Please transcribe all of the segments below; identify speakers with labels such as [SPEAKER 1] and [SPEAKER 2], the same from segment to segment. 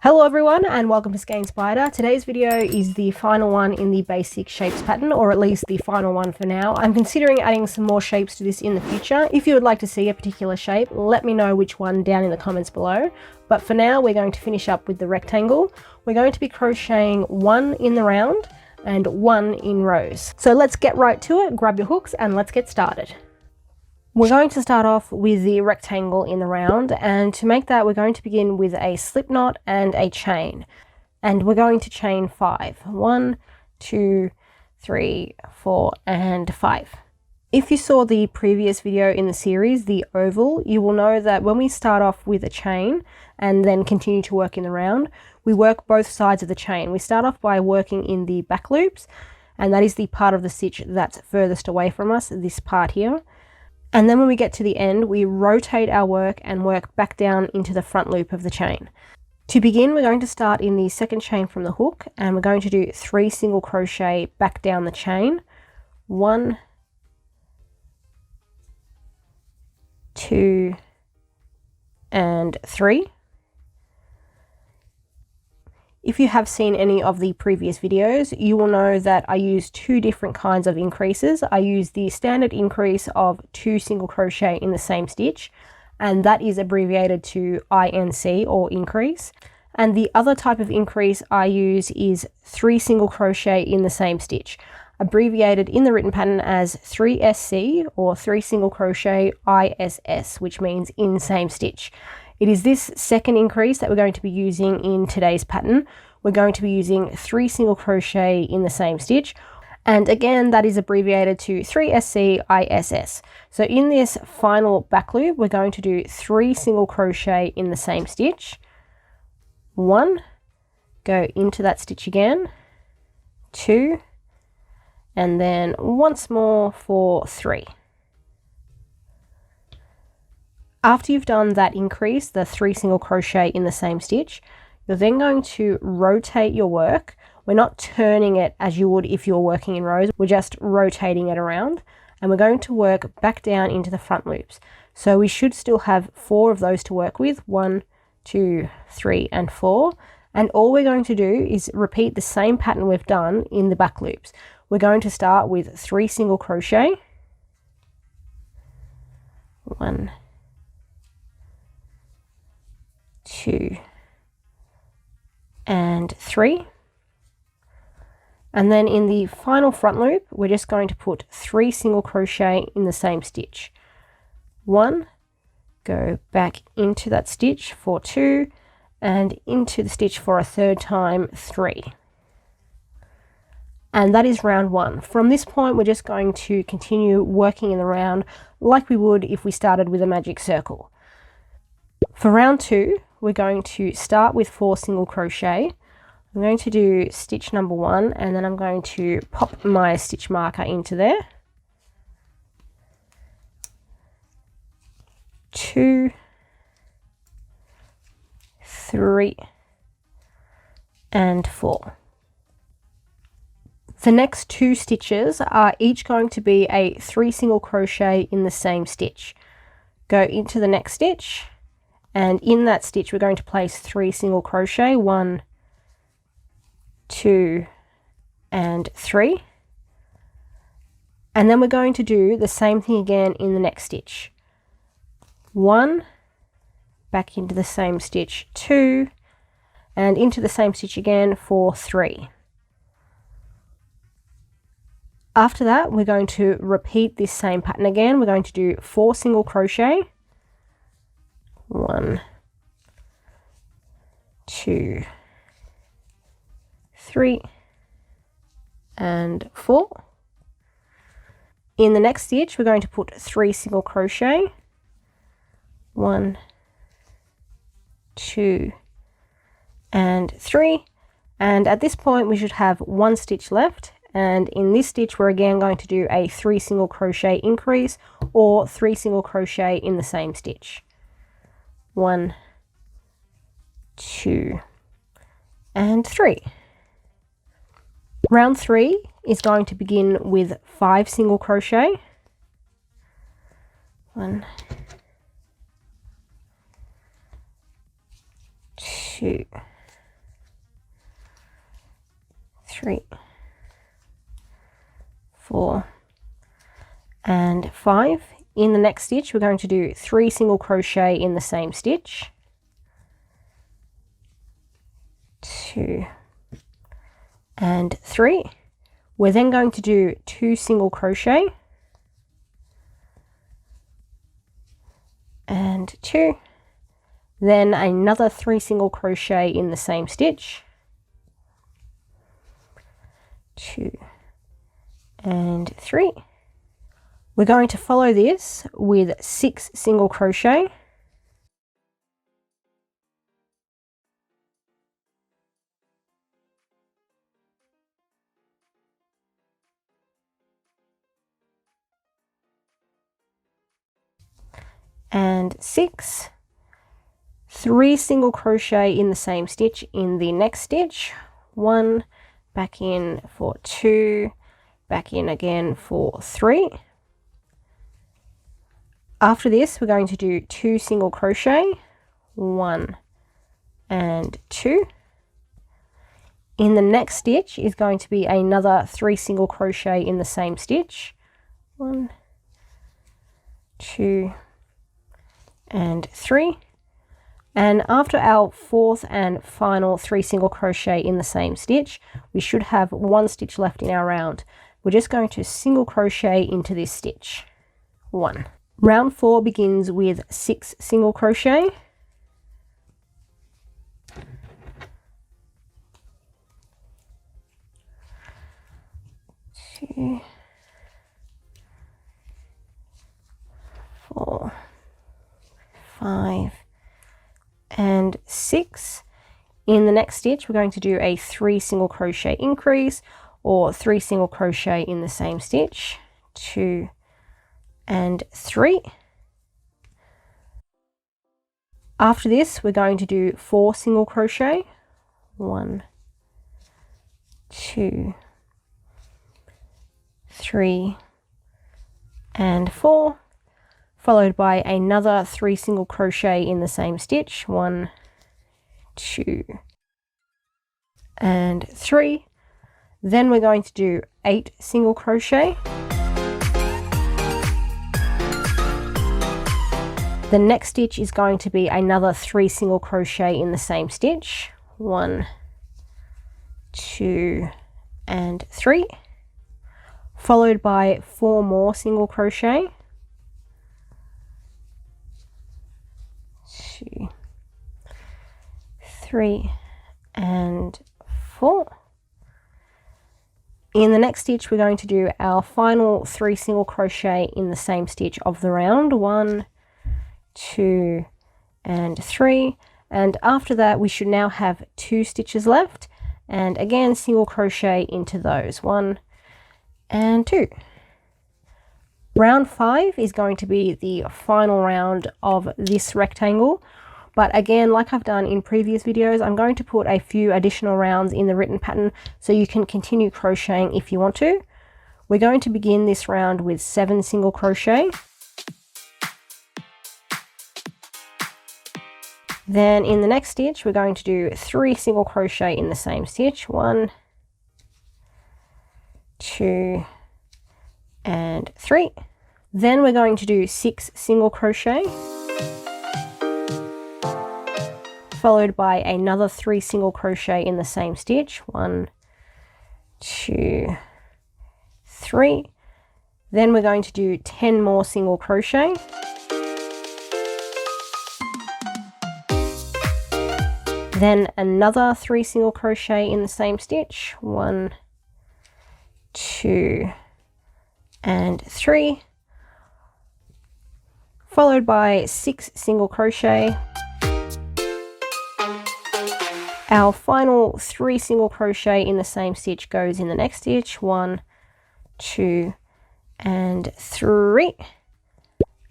[SPEAKER 1] Hello everyone and welcome to Skein Spider. Today's video is the final one in the basic shapes pattern, or at least the final one for now. I'm considering adding some more shapes to this in the future. If you would like to see a particular shape, let me know which one down in the comments below. But for now, we're going to finish up with the rectangle. We're going to be crocheting one in the round and one in rows. So let's get right to it, grab your hooks and let's get started. We're going to start off with the rectangle in the round, and to make that we're going to begin with a slip knot and a chain, and we're going to chain 5. 1, 2, 3, 4 and 5. If you saw the previous video in the series, the oval, you will know that when we start off with a chain and then continue to work in the round, we work both sides of the chain. We start off by working in the back loops, and that is the part of the stitch that's furthest away from us, this part here. And then when we get to the end, we rotate our work and work back down into the front loop of the chain. To begin, we're going to start in the second chain from the hook, and we're going to do 3 single crochet back down the chain. 1, 2 and 3. If you have seen any of the previous videos, you will know that I use 2 different kinds of increases. I use the standard increase of 2 single crochet in the same stitch, and that is abbreviated to INC, or increase. And the other type of increase I use is 3 single crochet in the same stitch, abbreviated in the written pattern as 3SC, or 3 single crochet ISS, which means in same stitch. It is this second increase that we're going to be using in today's pattern. We're going to be using 3 single crochet in the same stitch, and again that is abbreviated to 3SC ISS. So in this final back loop, we're going to do 3 single crochet in the same stitch. 1, go into that stitch again, 2, and then once more for 3. After you've done that increase, the 3 single crochet in the same stitch, you're then going to rotate your work. We're not turning it as you would if you're working in rows, we're just rotating it around, and we're going to work back down into the front loops. So we should still have 4 of those to work with, 1, 2, 3 and 4, and all we're going to do is repeat the same pattern we've done in the back loops. We're going to start with 3 single crochet, 1, 2 and 3, and then in the final front loop we're just going to put 3 single crochet in the same stitch. 1, go back into that stitch for 2, and into the stitch for a third time, 3. And that is round 1. From this point we're just going to continue working in the round like we would if we started with a magic circle. For round 2, we're going to start with 4 single crochet. I'm going to do stitch number 1, and then I'm going to pop my stitch marker into there. 2, 3 and 4. The next 2 stitches are each going to be a 3 single crochet in the same stitch. Go into the next stitch, and in that stitch we're going to place 3 single crochet, 1, 2 and 3, and then we're going to do the same thing again in the next stitch. 1, back into the same stitch, 2, and into the same stitch again for 3. After that we're going to repeat this same pattern again. We're going to do 4 single crochet, 1, 2, 3 and 4. In the next stitch we're going to put 3 single crochet, 1, 2 and 3, and at this point we should have 1 stitch left, and in this stitch we're again going to do a 3 single crochet increase, or 3 single crochet in the same stitch. 1, 2 and 3. Round 3 is going to begin with 5 single crochet. 1, 2, 3, 4, and 5. In the next stitch, we're going to do 3 single crochet in the same stitch, 2 and 3. We're then going to do 2 single crochet and 2, then another 3 single crochet in the same stitch, 2 and 3. We're going to follow this with 6 single crochet, and 6, 3 single crochet in the same stitch in the next stitch, 1, back in for 2, back in again for 3. After this, we're going to do 2 single crochet, 1 and 2. In the next stitch is going to be another 3 single crochet in the same stitch, 1, 2 and 3. And after our 4th and final 3 single crochet in the same stitch, we should have 1 stitch left in our round. We're just going to single crochet into this stitch, 1. Round 4 begins with 6 single crochet, 2, 4, 5 and 6. In the next stitch, we're going to do a 3 single crochet increase or 3 single crochet in the same stitch, 2 and 3. After this, we're going to do 4 single crochet, 1, 2, 3 and 4, followed by another 3 single crochet in the same stitch, 1, 2 and 3. Then we're going to do 8 single crochet. The next stitch is going to be another 3 single crochet in the same stitch, 1, 2 and 3, followed by 4 more single crochet, 2, 3 and 4. In the next stitch, we're going to do our final 3 single crochet in the same stitch of the round, 1, 2 and 3, and after that we should now have 2 stitches left, and again single crochet into those, 1 and 2. Round 5 is going to be the final round of this rectangle, but again, like I've done in previous videos, I'm going to put a few additional rounds in the written pattern so you can continue crocheting if you want to. We're going to begin this round with 7 single crochet. Then in the next stitch, we're going to do 3 single crochet in the same stitch, 1, 2 and 3. Then we're going to do 6 single crochet, followed by another 3 single crochet in the same stitch, 1, 2, 3. Then we're going to do 10 more single crochet. Then another 3 single crochet in the same stitch, 1, 2 and 3, followed by 6 single crochet. Our final 3 single crochet in the same stitch goes in the next stitch, 1, 2 and 3.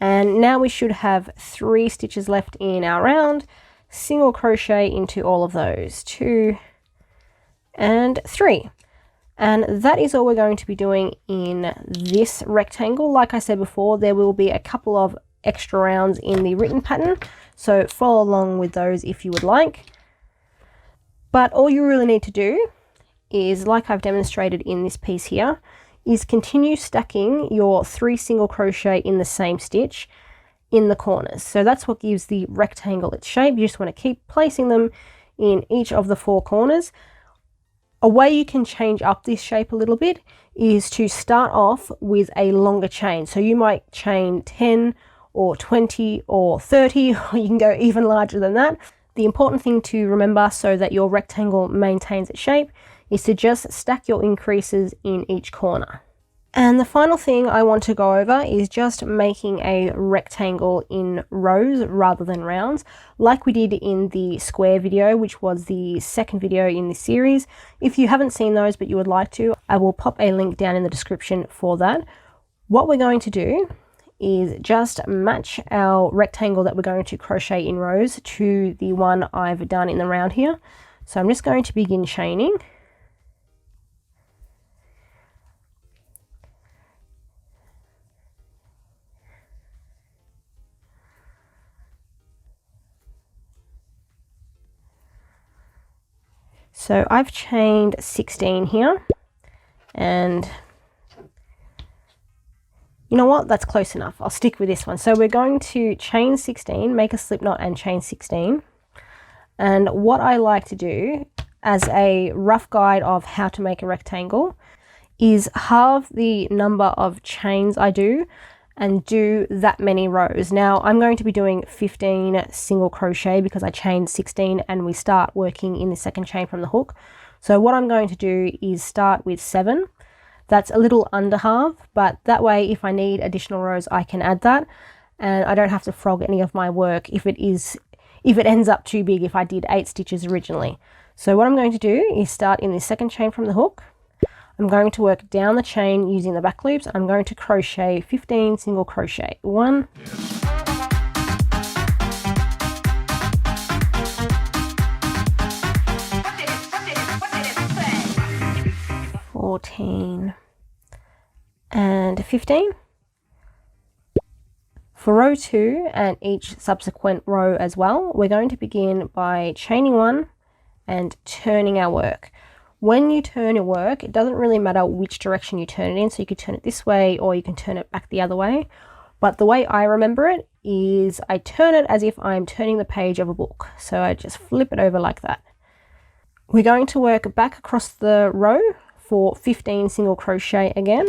[SPEAKER 1] And now we should have 3 stitches left in our round. Single crochet into all of those, 2 and 3. And that is all we're going to be doing in this rectangle. Like I said before, there will be a couple of extra rounds in the written pattern, so follow along with those if you would like. But all you really need to do is, like I've demonstrated in this piece here, is continue stacking your 3 single crochet in the same stitch in the corners. So that's what gives the rectangle its shape. You just want to keep placing them in each of the 4 corners. A way you can change up this shape a little bit is to start off with a longer chain. So you might chain 10 or 20 or 30, or you can go even larger than that. The important thing to remember so that your rectangle maintains its shape is to just stack your increases in each corner. And the final thing I want to go over is just making a rectangle in rows rather than rounds, like we did in the square video, which was the second video in this series. If you haven't seen those but you would like to, I will pop a link down in the description for that. What we're going to do is just match our rectangle that we're going to crochet in rows to the one I've done in the round here. So I'm just going to begin chaining. So I've chained 16 here, and you know what, that's close enough. I'll stick with this one. So we're going to chain 16, make a slip knot and chain 16. And what I like to do as a rough guide of how to make a rectangle is halve the number of chains I do and do that many rows. Now I'm going to be doing 15 single crochet because I chained 16 and we start working in the second chain from the hook. So what I'm going to do is start with 7. That's a little under half, but that way if I need additional rows I can add that, and I don't have to frog any of my work if it ends up too big if I did 8 stitches originally. So what I'm going to do is start in the second chain from the hook. I'm going to work down the chain using the back loops. I'm going to crochet 15 single crochet. 1, 14 and 15. For row 2 and each subsequent row as well, we're going to begin by chaining 1 and turning our work. When you turn your work, it doesn't really matter which direction you turn it in, so you could turn it this way or you can turn it back the other way. But the way I remember it is I turn it as if I'm turning the page of a book. So I just flip it over like that. We're going to work back across the row for 15 single crochet again.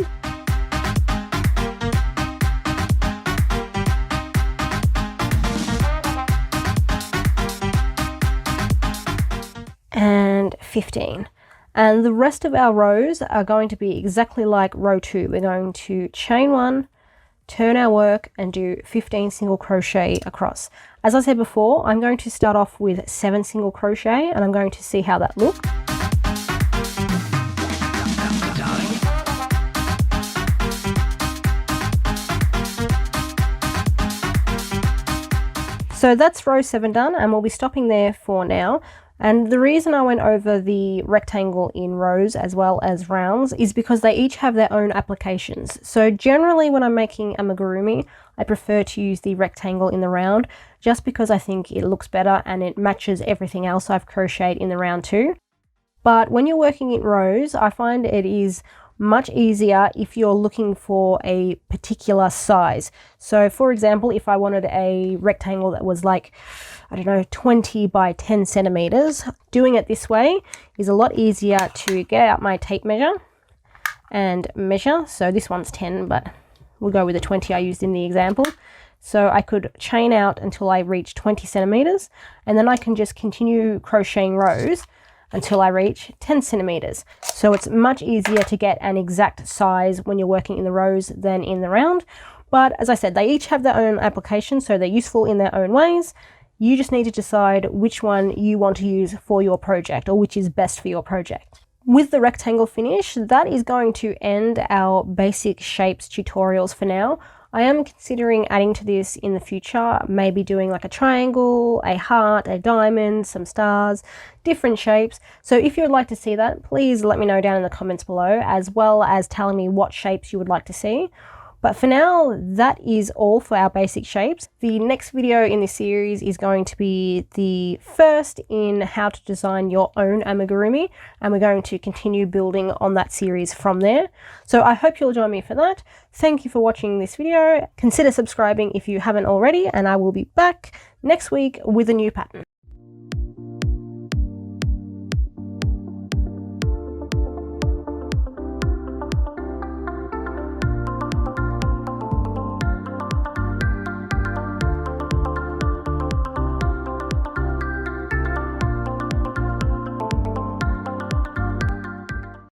[SPEAKER 1] And 15. And the rest of our rows are going to be exactly like row 2. We're going to chain 1, turn our work and do 15 single crochet across. As I said before, I'm going to start off with 7 single crochet and I'm going to see how that looks. So that's row 7 done, and we'll be stopping there for now. And the reason I went over the rectangle in rows as well as rounds is because they each have their own applications. So generally when I'm making amigurumi, I prefer to use the rectangle in the round just because I think it looks better and it matches everything else I've crocheted in the round too. But when you're working in rows, I find it is much easier if you're looking for a particular size. So for example, if I wanted a rectangle that was like, I don't know, 20 by 10 centimeters, doing it this way is a lot easier to get out my tape measure and measure. So this one's 10, but we'll go with the 20 I used in the example. So I could chain out until I reach 20 centimeters, and then I can just continue crocheting rows until I reach 10 centimeters. So it's much easier to get an exact size when you're working in the rows than in the round. But as I said, they each have their own application, so they're useful in their own ways. You just need to decide which one you want to use for your project or which is best for your project. With the rectangle finish, that is going to end our basic shapes tutorials for now. I am considering adding to this in the future, maybe doing like a triangle, a heart, a diamond, some stars, different shapes. So if you would like to see that, please let me know down in the comments below, as well as telling me what shapes you would like to see. But for now, that is all for our basic shapes. The next video in this series is going to be the first in how to design your own amigurumi, and we're going to continue building on that series from there. So I hope you'll join me for that. Thank you for watching this video. Consider subscribing if you haven't already, and I will be back next week with a new pattern.